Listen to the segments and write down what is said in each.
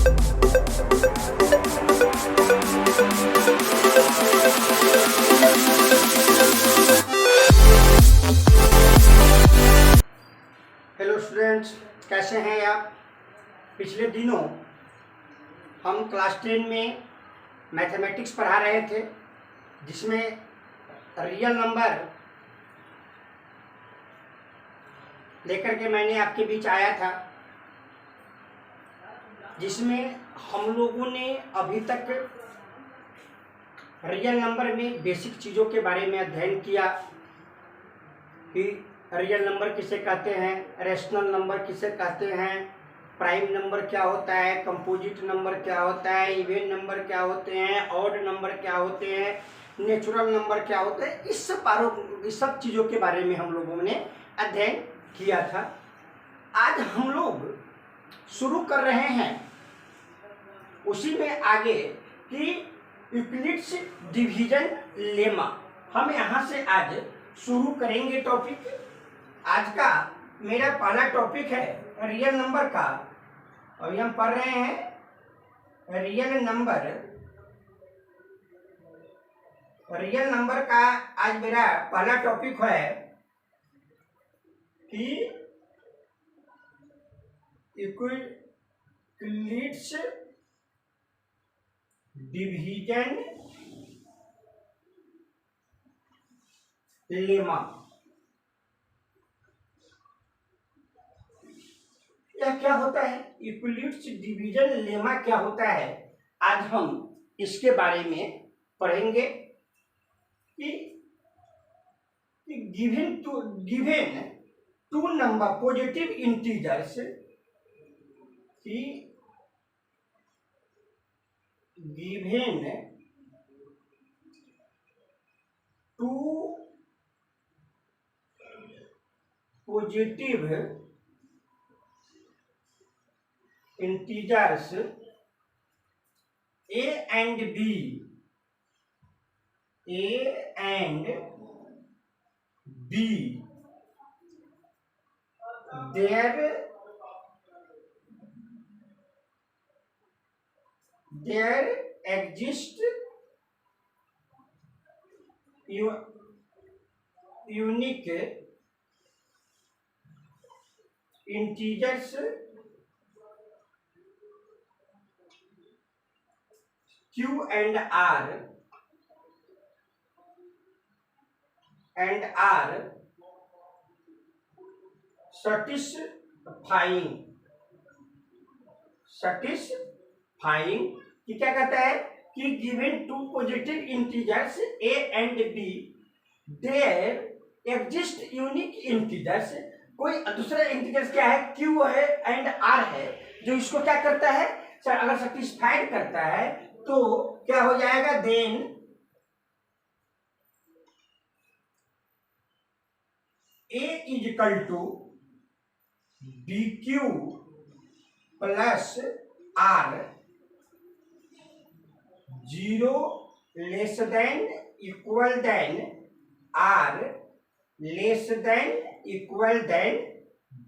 Hello students, कैसे हैं आप। पिछले दिनों हम क्लास 10 में मैथमेटिक्स पढ़ा रहे थे, जिसमें रियल नंबर लेकर के मैंने आपके बीच आया था, जिसमें हम लोगों ने अभी तक रियल नंबर में बेसिक चीज़ों के बारे में अध्ययन किया कि रियल नंबर किसे कहते हैं, रेशनल नंबर किसे कहते हैं, प्राइम नंबर क्या होता है, कंपोजिट नंबर क्या होता है, इवन नंबर क्या होते हैं, ऑड नंबर क्या होते हैं, नेचुरल नंबर क्या होते हैं। इस सब चीज़ों के बारे में हम लोगों ने अध्ययन किया था। आज हम लोग शुरू कर रहे हैं उसी में आगे कि यूक्लिड्स डिवीजन लेमा। हम यहाँ से आज शुरू करेंगे टॉपिक। आज का मेरा पहला टॉपिक है रियल नंबर का। अभी हम पढ़ रहे हैं रियल नंबर का आज मेरा पहला टॉपिक है कि यूक्लिड्स डिवीजन लेमा। यह क्या होता है, यूक्लिड्स डिवीजन लेमा क्या होता है, आज हम इसके बारे में पढ़ेंगे कि given two number positive integers की given two positive integers a and B, there exist unique integers Q and R satisfying कि क्या कहता है कि given two positive integers a and B there exist unique integers. कोई दूसरा integers क्या है, Q है एंड R है, जो इसको क्या करता है, अगर सेटिस्फाइड करता है तो क्या हो जाएगा, then A is equal to BQ plus R 0 less than equal than R less than equal than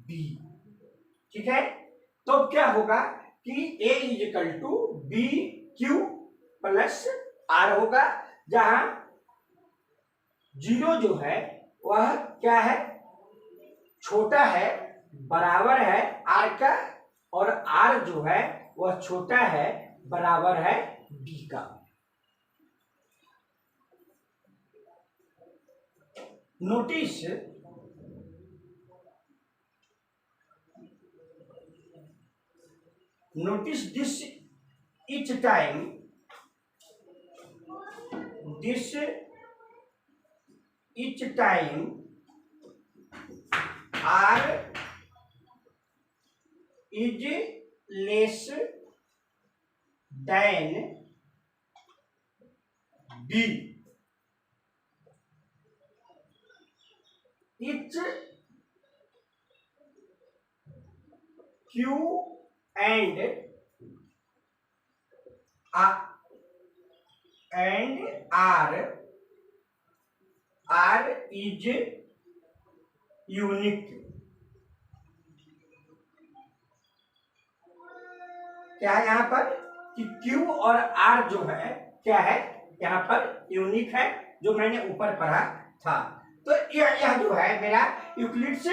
B। ठीक है, तो क्या होगा कि A is equal to BQ plus R होगा, जहां 0 जो है वह क्या है, छोटा है, बराबर है R का, और R जो है वह छोटा है, बराबर है B का। Notice this each time R is less than B, each Q and R is unique। क्या है यहाँ पर कि Q और R जो है क्या है यहाँ पर यूनिक है, जो मैंने ऊपर पढ़ा था। तो यह जो है मेरा यूक्लिड्स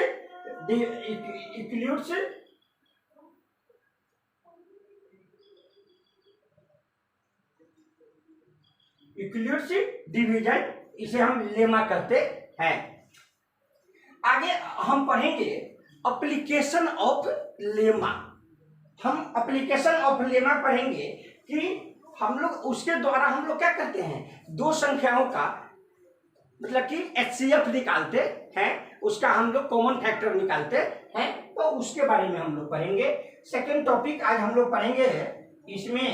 डिवीजन, इसे हम लेमा करते हैं। आगे हम पढ़ेंगे एप्लीकेशन ऑफ लेमा। हम एप्लीकेशन ऑफ लेमा पढ़ेंगे कि हम लोग उसके द्वारा हम लोग क्या करते हैं, दो संख्याओं का मतलब कि HCF निकालते हैं, उसका हम लोग कॉमन फैक्टर निकालते हैं, तो उसके बारे में हम लोग पढ़ेंगे। सेकंड टॉपिक आज हम लोग पढ़ेंगे इसमें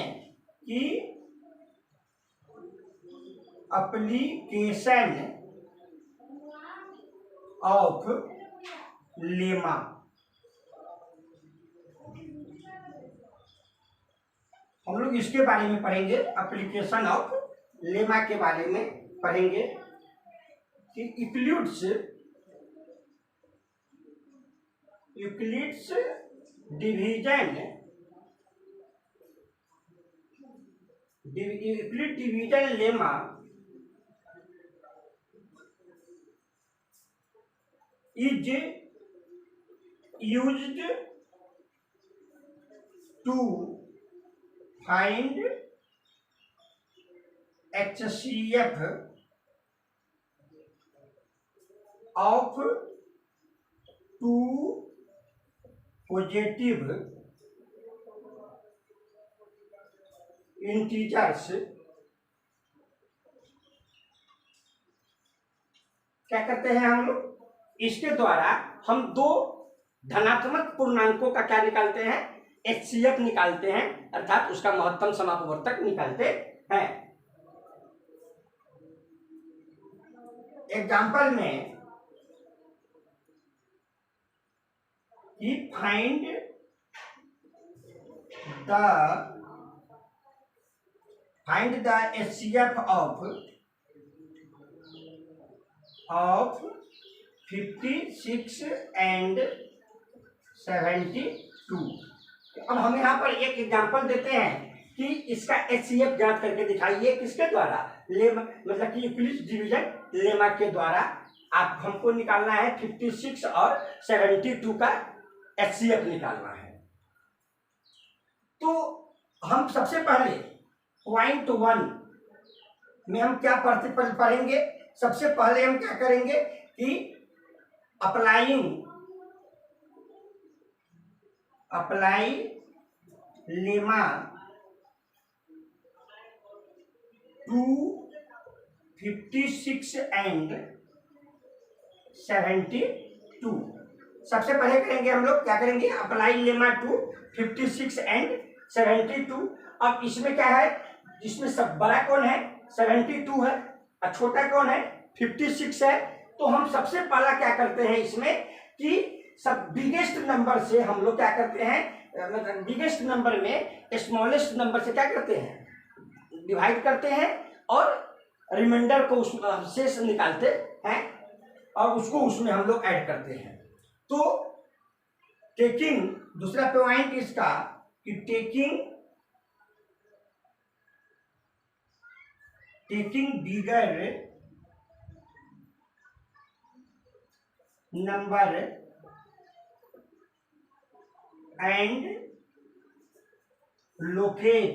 कि एप्लीकेशन ऑफ लेमा। हम लोग इसके बारे में पढ़ेंगे, एप्लीकेशन ऑफ लेमा के बारे में पढ़ेंगे कि Euclid's division lemma is used to find HCF of two positive integers। क्या करते हैं हम लोग, इसके द्वारा हम दो धनात्मक पूर्णांकों का क्या निकालते हैं, HCF निकालते हैं, अर्थात उसका महत्तम समापवर्तक निकालते हैं। एग्जाम्पल में कि find the HCF of 56 and 72। अब हम यहाँ पर एक एग्जाम्पल देते हैं कि इसका HCF ज्ञात करके दिखाइए, किसके द्वारा, लेमा मतलब कि यूक्लिड्स डिवीजन लेमा के द्वारा। आप हमको निकालना है 56 और 72 का HCF निकालना है। तो हम सबसे पहले पॉइंट 1 में हम क्या पढ़ेंगे, सबसे पहले हम क्या करेंगे कि अप्लाई लेमा टू 56 एंड 72। सबसे पहले करेंगे हम लोग, क्या करेंगे, अप्लाई लेमा टू 56 एंड 72। अब इसमें क्या है, इसमें सब बड़ा कौन है, 72 है, और छोटा कौन है, 56 है। तो हम सबसे पहला क्या करते हैं इसमें कि सब बिगेस्ट नंबर से हम लोग क्या करते हैं, मतलब बिगेस्ट नंबर में स्मॉलेस्ट नंबर से क्या करते हैं, डिवाइड करते हैं, और रिमाइंडर को उस शेष निकालते हैं और उसको उसमें हम लोग ऐड करते हैं। तो टेकिंग, दूसरा पॉइंट इसका कि taking bigger number and locate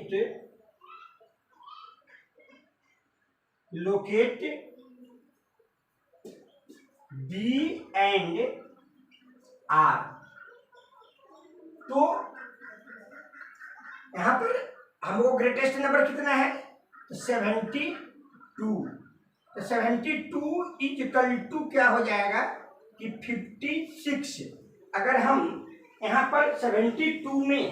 B and R। तो यहां पर हमको ग्रेटेस्ट नंबर कितना है, 72। तो 72 इज इक्वल टू क्या हो जाएगा कि 56। अगर हम यहाँ पर 72 में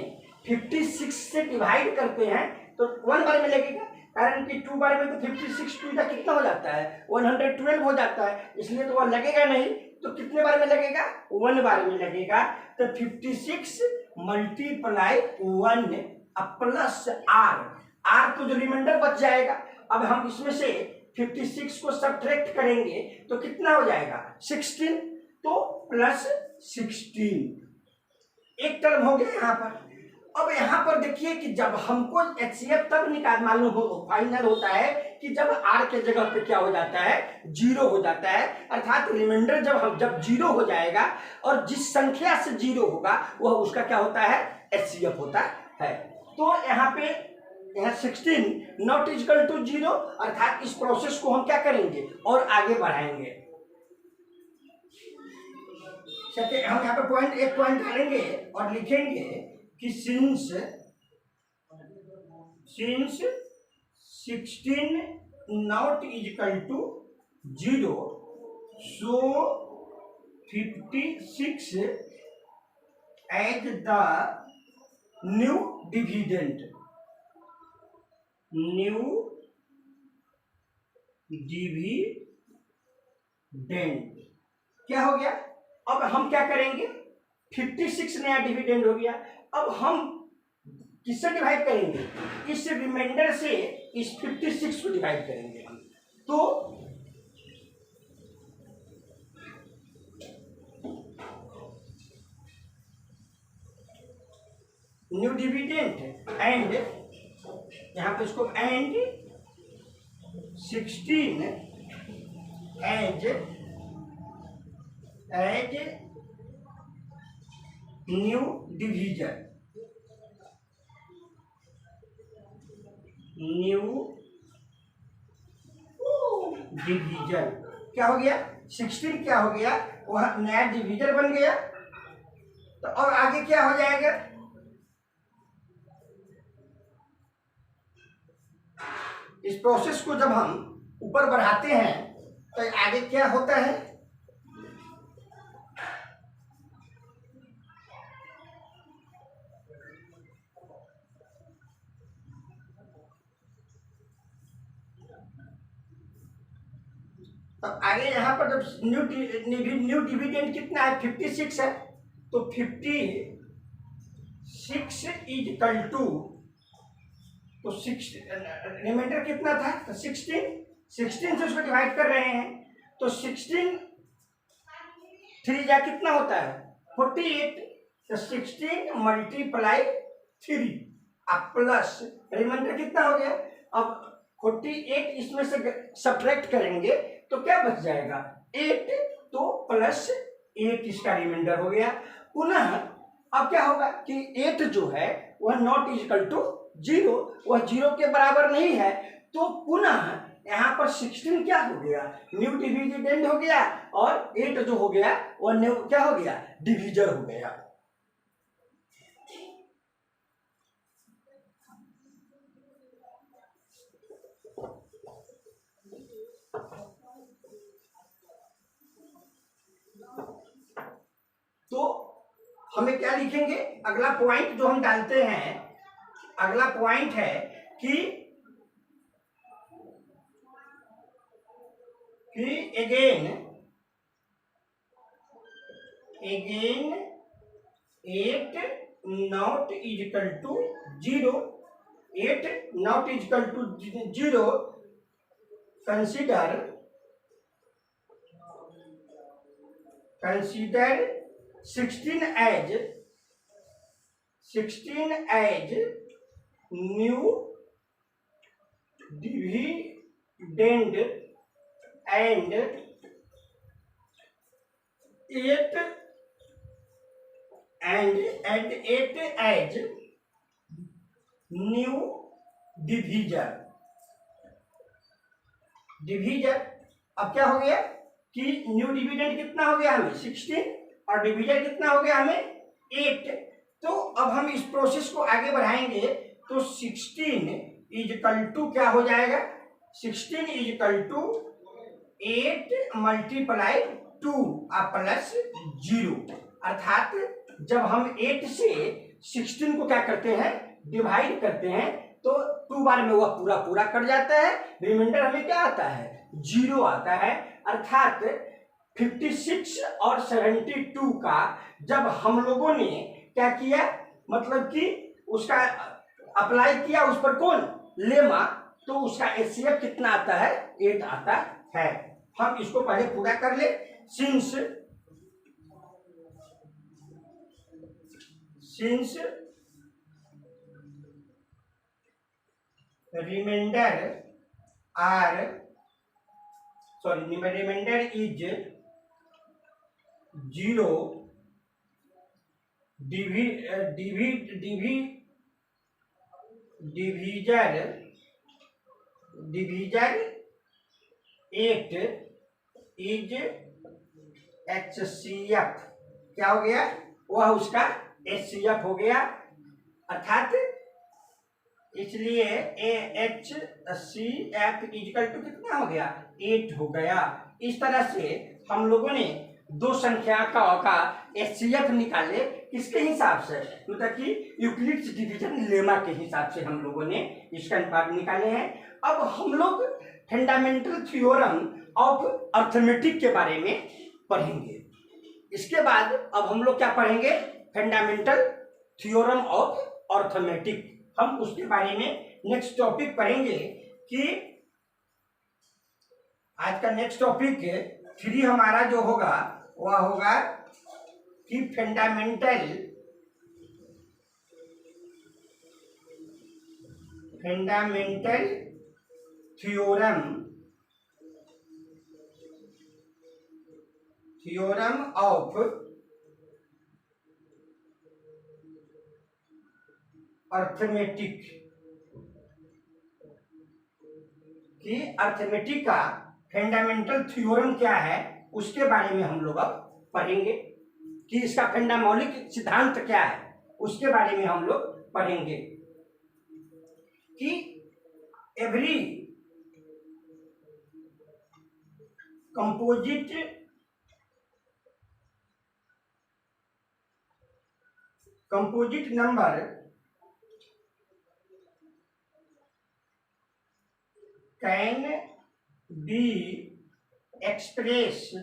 56 से डिवाइड करते हैं तो 1 बार में लगेगा, कारण कि 2 बार में तो 56 2 का कितना हो जाता है, 112 हो जाता है, इसलिए तो वह लगेगा नहीं। तो कितने बार में लगेगा, 1 बार में लगेगा। तो 56 मल्टीप्लाई 1 प्लस R तो जो रिमाइंडर बच जाएगा। अब हम इसमें से 56 को सब्ट्रैक्ट करेंगे तो कितना हो जाएगा, 16। तो प्लस 16 एक टर्म हो गया यहाँ पर। अब यहाँ पर देखिए कि जब हमको HCF तब मालूम हो फाइनल होता है कि जब R के जगह पे क्या हो जाता है, 0 हो जाता है, अर्थात रिमाइंडर जब 0 हो जाएगा और जिस संख्या से 0 होगा वह उसका क्या होता है, HCF होता है। तो यहाँ पे 16 नॉट इक्वल टू 0, अर्थात इस प्रोसेस को हम क्या करेंगे और आगे बढ़ाएंगे। हम यहाँ पे एक पॉइंट डालेंगे और लिखेंगे कि since 16 not equal to 0 so 56 as the new dividend क्या हो गया। अब हम क्या करेंगे, 56 नया डिविडेंड हो गया। अब हम किससे डिवाइड करेंगे, इस रिमाइंडर से इस 56 को डिवाइड करेंगे हम। तो न्यू डिविडेंड एंड यहां पे इसको एंड 16 एज न्यू डिवीजन क्या हो गया, 16 क्या हो गया, वह नया डिवीजर बन गया। तो अब आगे क्या हो जाएगा, इस प्रोसेस को जब हम ऊपर बढ़ाते हैं तो आगे क्या होता है, तो आगे यहाँ पर जब न्यू डिविडेंड कितना है, 56 है, तो 56 इज इक्वल टू, तो रिमाइंडर कितना था, तो 16 से उसको डिवाइड कर रहे हैं, तो 16 3 जा कितना होता है 48, तो 16 मल्टीप्लाई 3 अब प्लस रिमाइंडर कितना हो गया। अब 48 इसमें से सब्ट्रैक्ट करेंगे तो क्या बच जाएगा 8, तो प्लस 8 इसका रिमाइंडर हो गया। पुनः अब क्या होगा कि 8 जो है वह नॉट इक्वल टू 0, वह 0 के बराबर नहीं है, तो पुनः यहाँ पर 16 क्या हो गया, न्यू डिविडेंड हो गया, और 8 जो हो गया वह न्यू क्या हो गया, डिविजर हो गया। तो हमें क्या लिखेंगे, अगला पॉइंट जो हम डालते हैं, अगला पॉइंट है कि again 8 not equal to 0, 8 not equal to 0, consider 16 as new dividend and 8 as new divisor. अब क्या हो गया कि न्यू डिविडेंड कितना हो गया हमें 16 और डिविजर कितना हो गया हमें 8। तो अब हम इस प्रोसेस को आगे बढ़ाएंगे तो 16 इज इक्वल टू क्या हो जाएगा, 16 is equal to 8 multiply 2 plus 0, अर्थात जब हम 8 से 16 को क्या करते हैं डिवाइड करते हैं तो 2 बार में वह पूरा कट जाता है, रिमाइंडर हमें क्या आता है 0 आता है। अर्थात 56 और 72 का जब हम लोगों ने क्या किया, मतलब कि उसका अप्लाई किया उस पर कौन लेमा, तो उसका HCF कितना आता है 8 आता है। हम इसको पहले पूरा कर ले, since 16 remainder r remainder is 0 divisor 8 is HCF। क्या हो गया? वह उसका HCF हो गया, अर्थात इसलिए HCF इक्वल टू कितना हो गया? 8 हो गया। इस तरह से हम लोगों ने दो संख्याओं का HCF निकाले, किसके हिसाब से? मतलब कि यूक्लिड्स डिवीजन लेमा के हिसाब से हम लोगों ने इसका अनुपात निकाले हैं। अब हम लोग फंडामेंटल थ्योरम ऑफ अर्थमेटिक के बारे में पढ़ेंगे। इसके बाद अब हम लोग क्या पढ़ेंगे? Fundamental theorem of arithmetic. हम उसके बारे में नेक्स्ट टॉपिक पढ़ेंगे कि आज का नेक्स्ट टॉपिक 3 हमारा जो होगा वह होगा कि फंडामेंटल थ्योरम ऑफ अर्थमेटिक, कि अर्थमेटिक का फंडामेंटल थ्योरम क्या है उसके बारे में हम लोग अब पढ़ेंगे, कि इसका मौलिक सिद्धांत क्या है उसके बारे में हम लोग पढ़ेंगे, कि every composite number can B expressed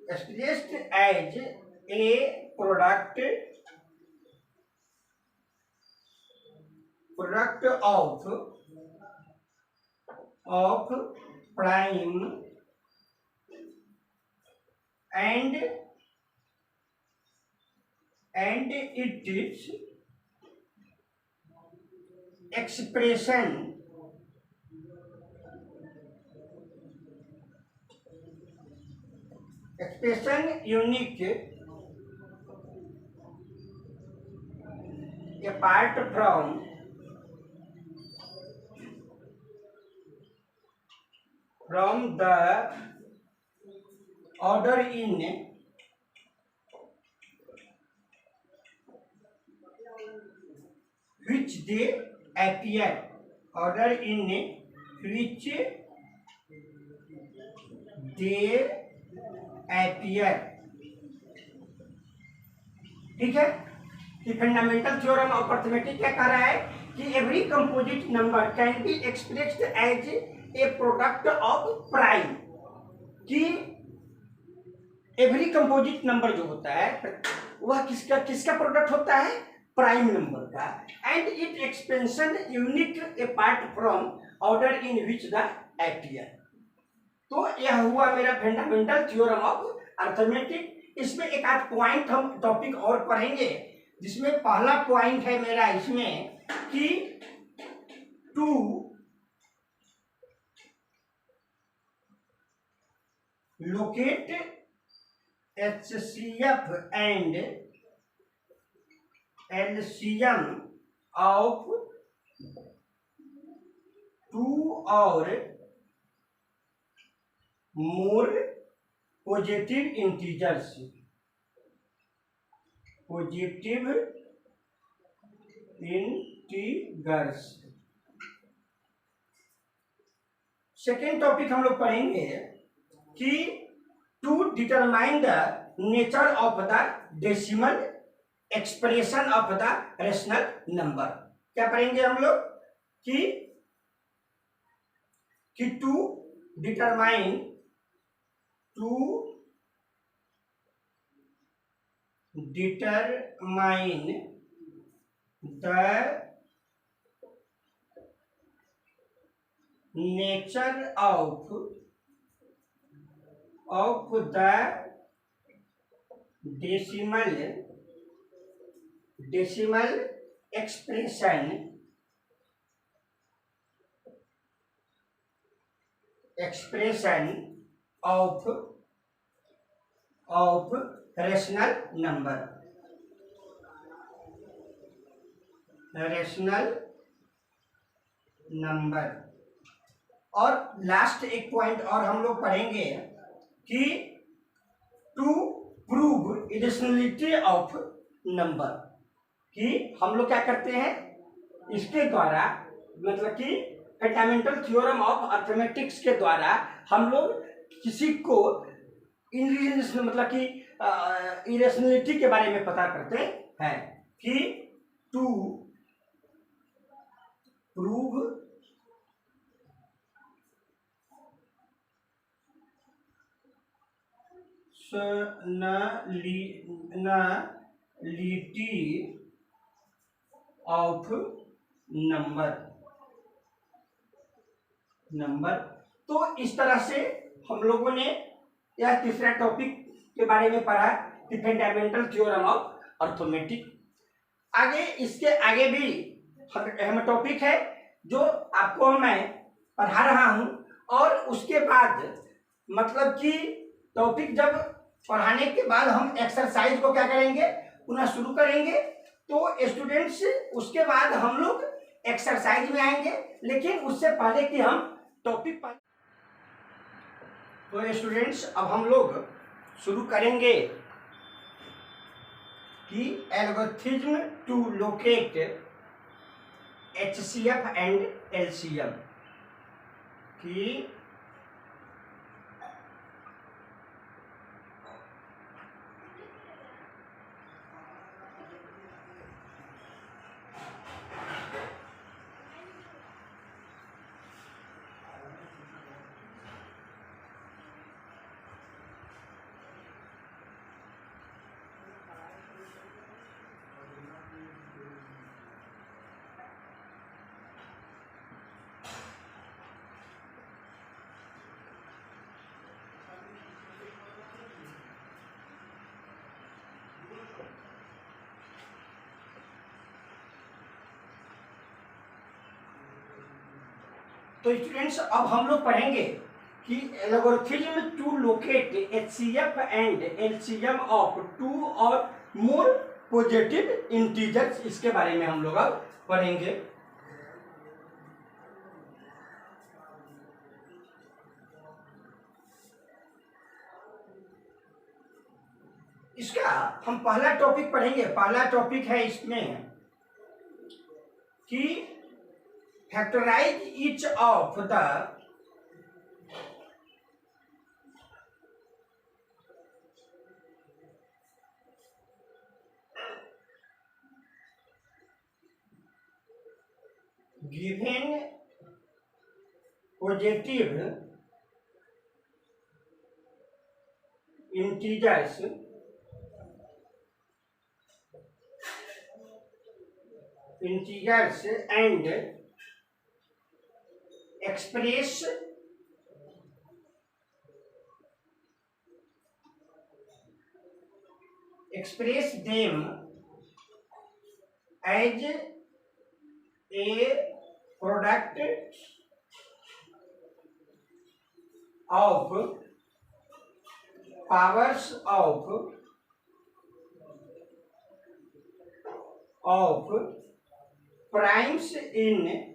as a product of prime and its expression unique apart from the order in which they appear, ठीक है। कि फंडामेंटल थ्योरम ऑफ अर्थमेटिक क्या कह रहा है कि every composite number can be expressed as a product of prime, कि every composite number जो होता है वह किसका प्रोडक्ट होता है? प्राइम नंबर का। And it expansion unique apart from order in which the appear. तो यह हुआ मेरा फंडामेंटल थ्योरम ऑफ अर्थमेटिक। इसमें एक आध पॉइंट हम टॉपिक और पढ़ेंगे, जिसमें पहला पॉइंट है मेरा इसमें कि to locate HCF and LCM of two or more positive integers. Second topic हम लोग पढ़ेंगे कि to determine the nature of the decimal expression of the rational number. क्या पढ़ेंगे हम लोग? कि to determine the nature of the decimal decimal expression of rational number. और लास्ट एक पॉइंट और हम लोग पढ़ेंगे कि to prove irrationality of number, कि हम लोग क्या करते हैं इसके द्वारा, मतलब कि फंडामेंटल थ्योरम ऑफ अर्थमेटिक्स के द्वारा हम लोग किसी को मतलब कि इरेशनलिटी के बारे में पता करते हैं, कि to prove irrationality of number. तो इस तरह से हम लोगों ने यह तीसरा टॉपिक के बारे में पढ़ा कि फंडामेंटल थ्योरम ऑफ अर्थमेटिक। आगे इसके आगे भी अहम टॉपिक है जो आपको मैं पढ़ा रहा हूं, और उसके बाद मतलब कि टॉपिक जब पढ़ाने के बाद हम एक्सरसाइज को क्या करेंगे, पुनः शुरू करेंगे। तो स्टूडेंट्स उसके बाद हम लोग एक्सरसाइज में आएंगे, लेकिन उससे पहले कि हम टॉपिक पर, तो स्टूडेंट्स अब हम लोग शुरू करेंगे कि algorithm to locate HCF and LCM, कि तो स्टूडेंट्स अब हम लोग पढ़ेंगे कि algorithm to locate HCF and LCM of two और मोर पॉजिटिव इंटीजर्स, इसके बारे में हम लोग अब पढ़ेंगे। इसका हम पहला टॉपिक पढ़ेंगे। पहला टॉपिक है इसमें कि factorize each of the given positive integers and express them as a product of powers of primes in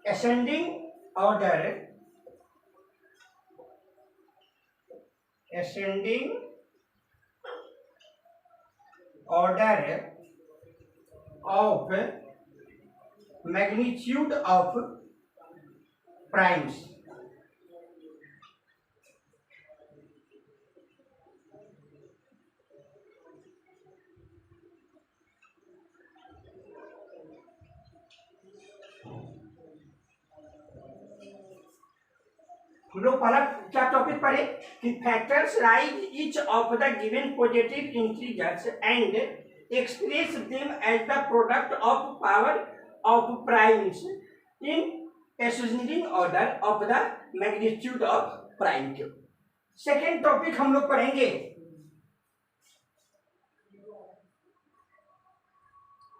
ascending order of magnitude of primes। हम लोग पहला क्या टॉपिक पढ़े कि factorize each of the given positive integers and express them as the product of power of primes in ascending order of the magnitude of prime के। Second topic हम लोग पढ़ेंगे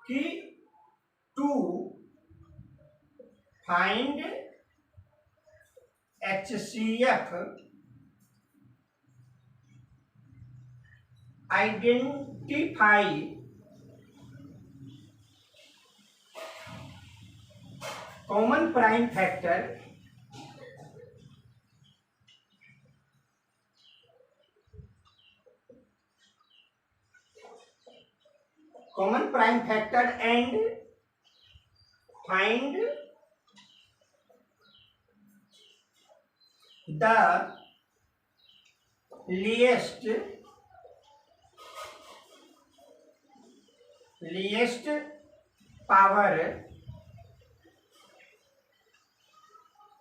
कि to find HCF identify common prime factor and find the least power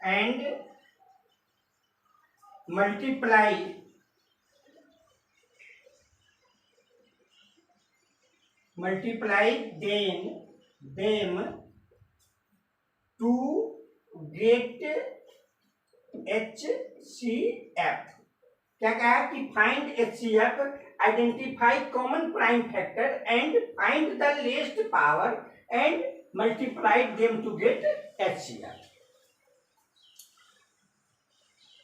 and multiply them to get HCF। क्या कहा कि find HCF, identify common prime factor and find the least power and multiply them to get HCF।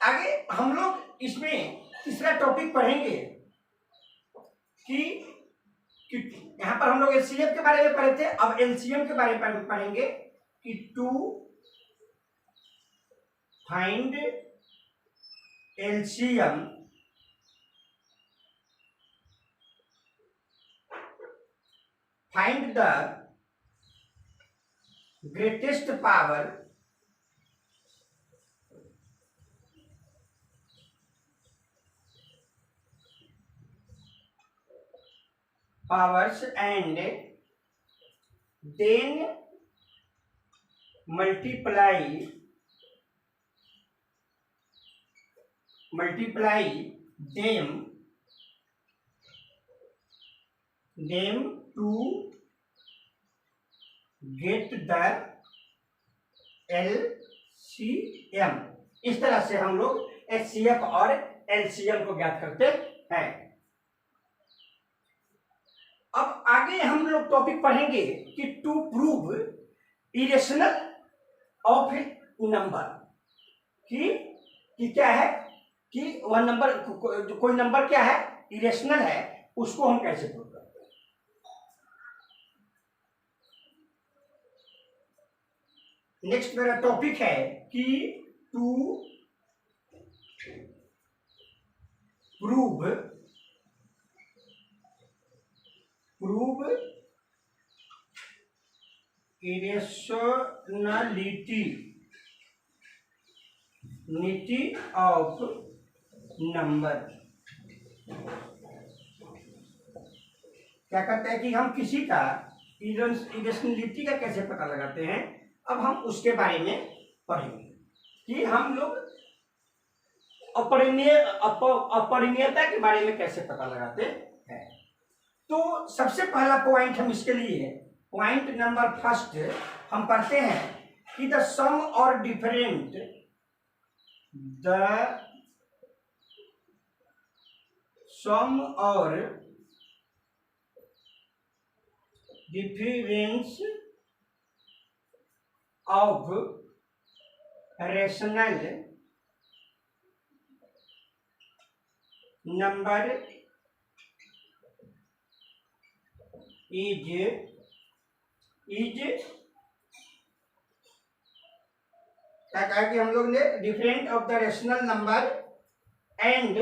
आगे हम लोग इसमें तीसरा topic पढ़ेंगे कि यहां पर हम लोग HCF के बारे में पढ़े थे, अब LCM के बारे में पढ़ेंगे कि to find LCM find the greatest powers and then multiply them to get the LCM। इस तरह से हम लोग HCF और LCM को ज्ञात करते हैं। अब आगे हम लोग टॉपिक पढ़ेंगे कि to prove irrational of number, कि क्या है कि वह नंबर, कोई नंबर क्या है इरेशनल है, उसको हम कैसे प्रूव करते हैं। नेक्स्ट मेरा टॉपिक है कि to prove irrationality of number. क्या कहते हैं कि हम किसी का इरेशनलिटी का कैसे पता लगाते हैं, अब हम उसके बारे में पढ़ेंगे कि हम लोग अपरिमेयता के बारे में कैसे पता लगाते हैं। तो सबसे पहला पॉइंट हम इसके लिए, पॉइंट नंबर फर्स्ट हम पढ़ते हैं कि द सम और different difference of rational number is क्या कहा कि हम लोग ने different of the rational number and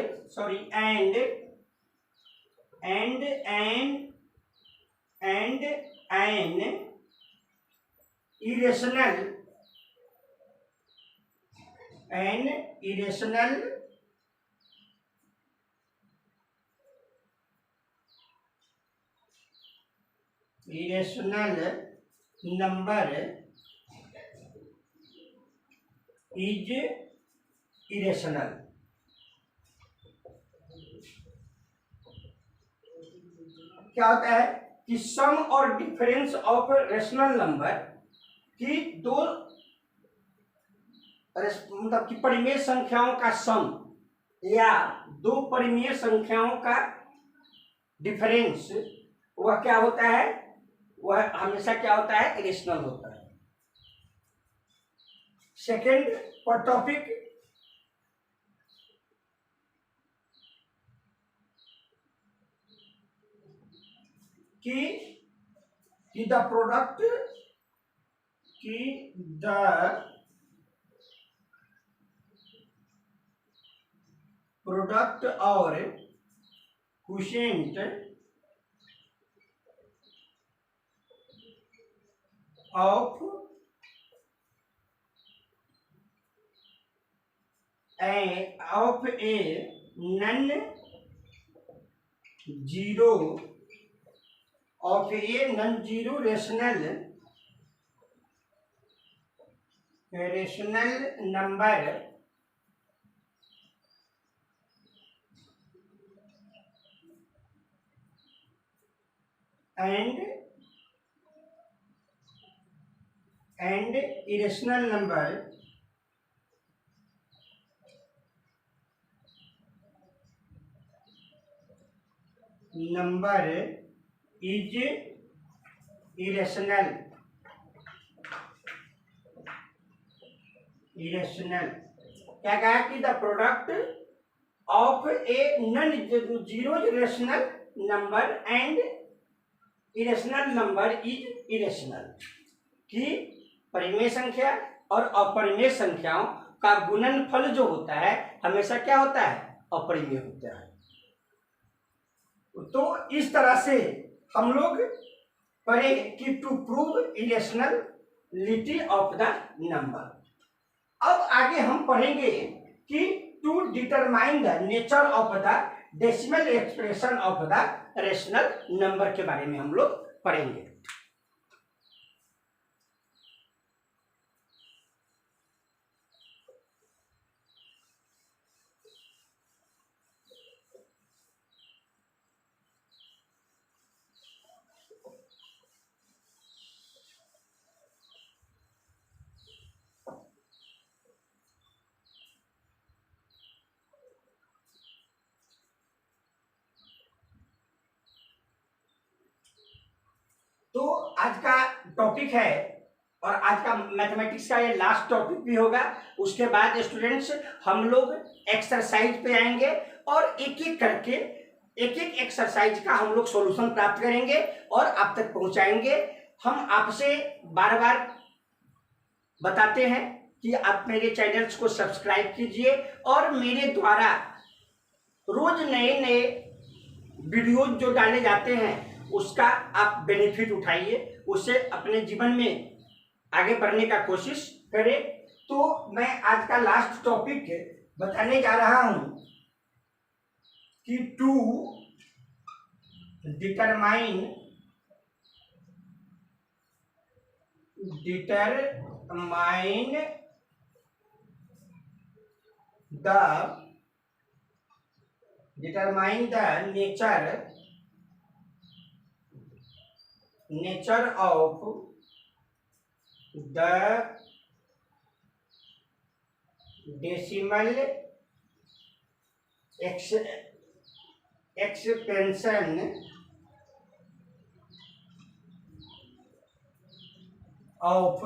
an irrational number is irrational। क्या होता है कि सम और डिफरेंस ऑफ रेशनल नंबर कि दो मतलब कि परिमेय संख्याओं का सम या दो परिमेय संख्याओं का डिफरेंस वह क्या होता है, वह हमेशा क्या होता है, इरेशनल होता है। सेकेंड पर टॉपिक कि द प्रोडक्ट और quotient of a non zero rational number and irrational number is irrational क्या कहा कि the product of a non zero rational number and irrational number is irrational, कि परिमेय संख्या और अपरिमेय संख्याओं का गुणनफल जो होता है हमेशा क्या होता है, अपरिमेय होता है। तो इस तरह से हम लोग पढ़े कि to prove irrationality of the number. अब आगे हम पढ़ेंगे कि to determine the nature of the decimal expression of the rational number के बारे में हम लोग पढ़ेंगे। तो आज का टॉपिक है और आज का मैथमेटिक्स का ये लास्ट टॉपिक भी होगा। उसके बाद स्टूडेंट्स हम लोग एक्सरसाइज पे आएंगे और एक एक करके एक एक एक्सरसाइज का हम लोग सॉल्यूशन प्राप्त करेंगे और आप तक पहुंचाएंगे। हम आपसे बार बार बताते हैं कि आप मेरे चैनल्स को सब्सक्राइब कीजिए और मेरे द्वारा रोज नए नए वीडियोज जो डाले जाते हैं उसका आप बेनिफिट उठाइए, उससे अपने जीवन में आगे बढ़ने का कोशिश करें। तो मैं आज का लास्ट टॉपिक बताने जा रहा हूं कि to determine the nature of the decimal expansion of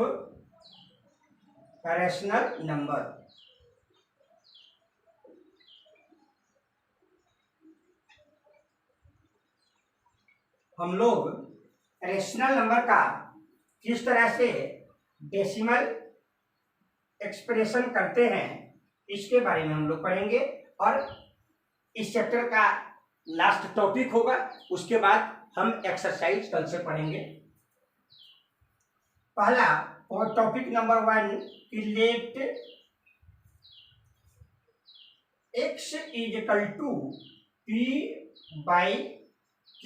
rational number। हम लोग रेशनल नंबर का किस तरह से डेसिमल एक्सप्रेशन करते हैं इसके बारे में हम लोग पढ़ेंगे और इस चैप्टर का लास्ट टॉपिक होगा। उसके बाद हम एक्सरसाइज कल से पढ़ेंगे। पहला और टॉपिक नंबर 1 कि let x is equal to p by q।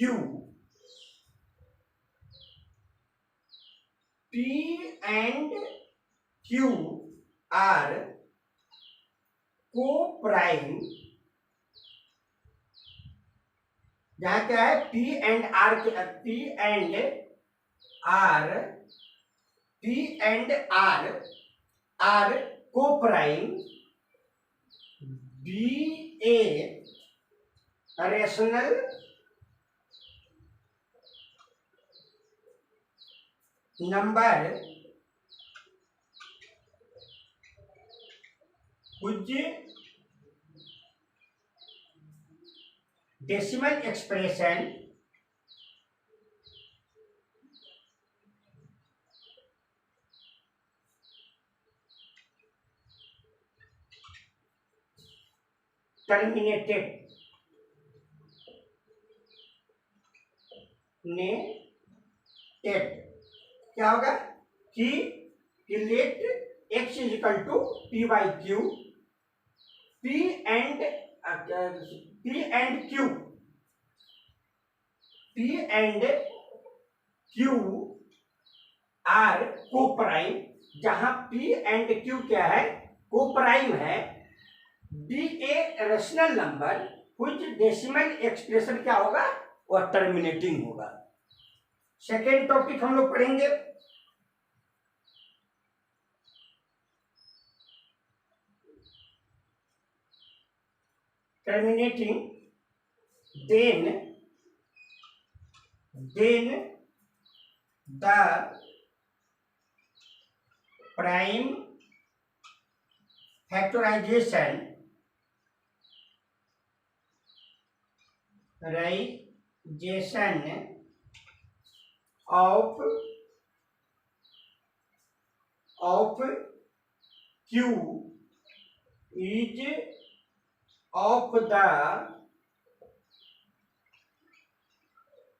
P and Q are co-prime, जहाँ क्या है P and R are co-prime, B a rational number whose decimal expression terminated क्या होगा कि let x is equal to p by q, p and q, p and q are coprime, जहां p and q क्या है, coprime है, be a rational number कुछ decimal expression क्या होगा, वह टर्मिनेटिंग होगा। सेकेंड टॉपिक हम लोग पढ़ेंगे terminating, then the prime factorization of q is of the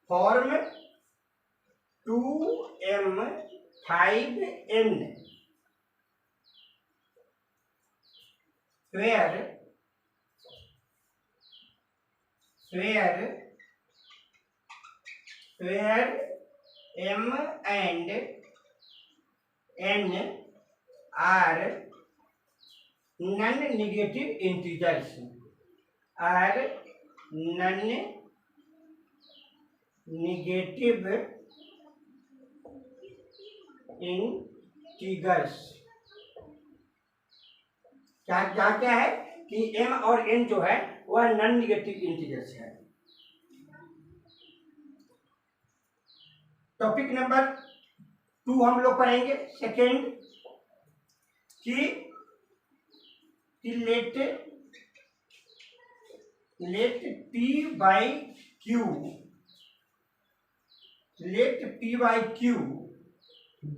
form 2m5n where m and n are non-negative integers, क्या क्या क्या है कि m और n जो है वह नॉन निगेटिव इंटीजर्स है। टॉपिक नंबर 2 हम लोग पढ़ेंगे सेकेंड कि let p by q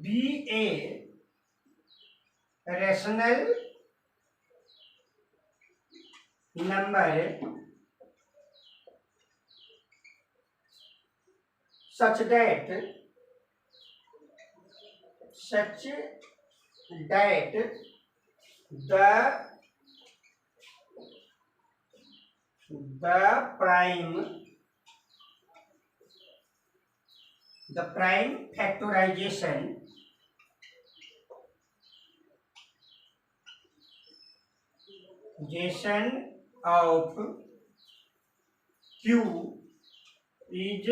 be a rational number such that the prime factorization of q is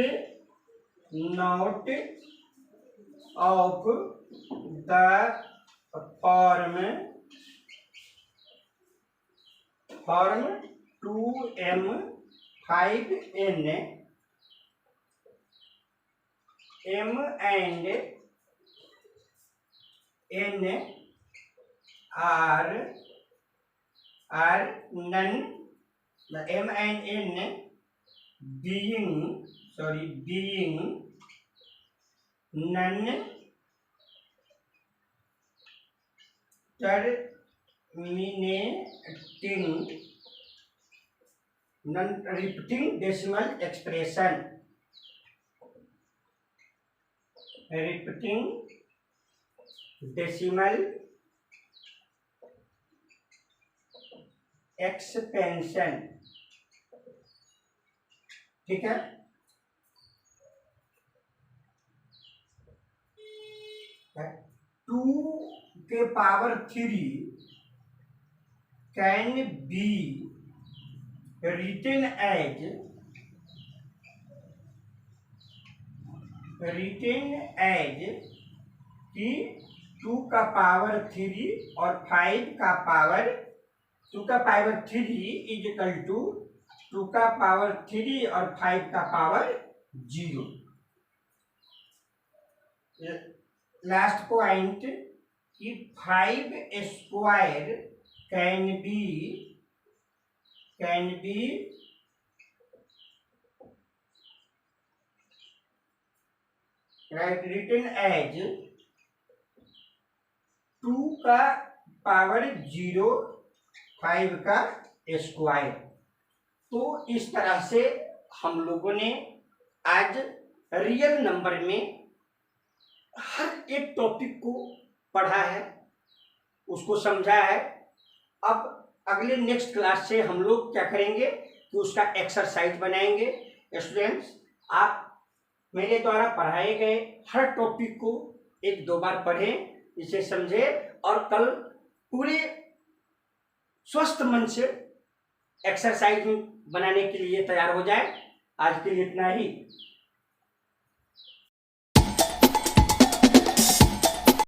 not of the form 2m5n, m and n are none, the m and n being non-repeating decimal expression, repeating decimal expansion, ठीक है। 2 के power 3 can be written as कि 2 का power 3 और 5 का power 2 का power 3 is equal to 2 का power 3 और 5 का पावर 0। लास्ट पॉइंट कि 5 square can be written as 2 का पावर 0 5 का स्क्वायर। तो इस तरह से हम लोगों ने आज रियल नंबर में हर एक टॉपिक को पढ़ा है, उसको समझा है। अब अगले नेक्स्ट क्लास से हम लोग क्या करेंगे कि उसका एक्सरसाइज बनाएंगे। स्टूडेंट्स, आप मेरे द्वारा पढ़ाए गए हर टॉपिक को 1-2 बार पढ़ें, इसे समझें और कल पूरे स्वस्थ मन से एक्सरसाइज बनाने के लिए तैयार हो जाए। आज के लिए इतना ही।